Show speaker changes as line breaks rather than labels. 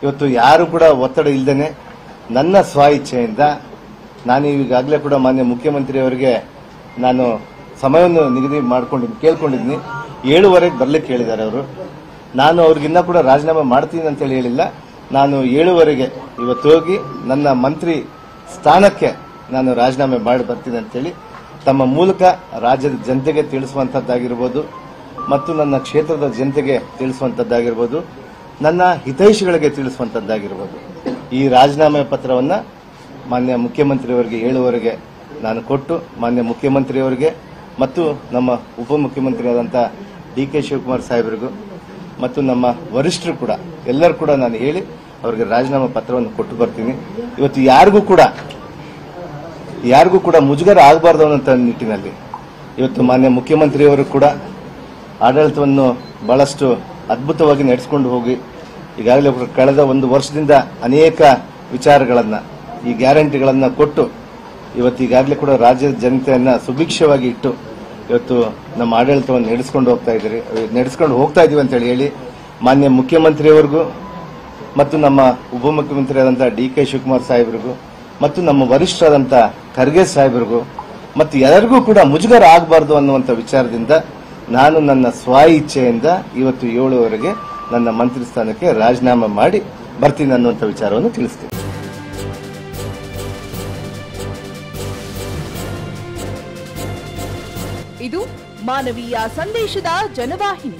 ಇವತ್ತು ಯಾರು ಕೂಡ ಒತ್ತಡ ಇಲ್ಲದೇನೆ ನನ್ನ ಸ್ವ ಇಚ್ಛೆಯಿಂದ ನಾನು ಈಗಾಗಲೇ ಕೂಡ ಮಾನ್ಯ ಮುಖ್ಯಮಂತ್ರಿಯವರಿಗೆ ನಾನು ಸಮಯವನ್ನು ನಿಗದಿ ಕೇಳ್ಕೊಂಡಿದ್ದೀನಿ. 7:15ಕ್ಕೆ ಬರ್ಲಿಕ್ಕೆ ಹೇಳಿದ್ದಾರೆ ಅವರು. ನಾನು ಅವ್ರಿಗಿನ್ನ ಕೂಡ ರಾಜೀನಾಮೆ ಮಾಡ್ತೀನಿ ಅಂತೇಳಿ ಹೇಳಿಲ್ಲ. ನಾನು 7:15ಗೆ ಇವತ್ತು ಹೋಗಿ ನನ್ನ ಮಂತ್ರಿ ಸ್ಥಾನಕ್ಕೆ ನಾನು ರಾಜೀನಾಮೆ ಮಾಡಿ ಬರ್ತೀನಿ ಅಂತೇಳಿ ತಮ್ಮ ಮೂಲಕ ರಾಜ್ಯದ ಜನತೆಗೆ ತಿಳಿಸುವಂತದ್ದಾಗಿರ್ಬೋದು ಮತ್ತು ನನ್ನ ಕ್ಷೇತ್ರದ ಜನತೆಗೆ ತಿಳಿಸುವಂತದ್ದಾಗಿರ್ಬೋದು, ನನ್ನ ಹಿತೈಷಿಗಳಿಗೆ ತಿಳಿಸುವಂತದ್ದಾಗಿರ್ಬೋದು. ಈ ರಾಜೀನಾಮೆ ಪತ್ರವನ್ನು ಮಾನ್ಯ ಮುಖ್ಯಮಂತ್ರಿಯವರಿಗೆ 7:15ಗೆ ನಾನು ಕೊಟ್ಟು ಮಾನ್ಯ ಮುಖ್ಯಮಂತ್ರಿಯವರಿಗೆ ಮತ್ತು ನಮ್ಮ ಉಪಮುಖ್ಯಮಂತ್ರಿಯಾದಂಥ ಡಿ.ಕೆ. ಶಿವಕುಮಾರ್ ಸಾಹೇಬರಿಗೂ ಮತ್ತು ನಮ್ಮ ವರಿಷ್ಠರು ಕೂಡ ಎಲ್ಲರೂ ಕೂಡ ನಾನು ಹೇಳಿ ಅವರಿಗೆ ರಾಜೀನಾಮೆ ಪತ್ರವನ್ನು ಕೊಟ್ಟು ಬರ್ತೀನಿ. ಇವತ್ತು ಯಾರಿಗೂ ಕೂಡ ಮುಜುಗರ ಆಗಬಾರ್ದು ಅನ್ನೋ ನಿಟ್ಟಿನಲ್ಲಿ ಇವತ್ತು ಮಾನ್ಯ ಮುಖ್ಯಮಂತ್ರಿಯವರು ಕೂಡ ಆಡಳಿತವನ್ನು ಬಹಳಷ್ಟು ಅದ್ಭುತವಾಗಿ ನಡೆಸಿಕೊಂಡು ಹೋಗಿ ಈಗಾಗಲೇ ಕಳೆದ 1 ವರ್ಷದಿಂದ ಅನೇಕ ವಿಚಾರಗಳನ್ನು ಈ ಗ್ಯಾರಂಟಿಗಳನ್ನು ಕೊಟ್ಟು ಇವತ್ತು ಈಗಾಗಲೇ ಕೂಡ ರಾಜ್ಯದ ಜನತೆಯನ್ನ ಸುಭಿಕ್ಷವಾಗಿ ಇಟ್ಟು ಇವತ್ತು ನಮ್ಮ ಆಡಳಿತವನ್ನು ನಡೆಸಿಕೊಂಡು ಹೋಗ್ತಾ ಇದೀವಿ ಅಂತ ಹೇಳಿ ಮಾನ್ಯ ಮುಖ್ಯಮಂತ್ರಿಯವರಿಗೂ ಮತ್ತು ನಮ್ಮ ಉಪಮುಖ್ಯಮಂತ್ರಿಯಾದಂತಹ ಡಿ.ಕೆ. ಶಿವಕುಮಾರ್ ಸಾಹೇಬರಿಗೂ ಮತ್ತು ನಮ್ಮ ವರಿಷ್ಠರಾದಂಥ ಖರ್ಗೆ ಸಾಹೇಬರಿಗೂ ಮತ್ತು ಎಲ್ಲರಿಗೂ ಕೂಡ ಮುಜುಗರ ಆಗಬಾರದು ಅನ್ನುವಂಥ ವಿಚಾರದಿಂದ ನಾನು ನನ್ನ ಸ್ವ ಇಚ್ಛೆಯಿಂದ ಇವತ್ತು 7:15ಗೆ ನನ್ನ ಮಂತ್ರಿ ಸ್ಥಾನಕ್ಕೆ ರಾಜೀನಾಮೆ ಮಾಡಿ ಬರ್ತೀನಿ ಅನ್ನುವಂಥ ವಿಚಾರವನ್ನು ತಿಳಿಸ್ತೀನಿ.
ಇದು ಮಾನವೀಯ ಸಂದೇಶದ ಜನವಾಹಿನಿ.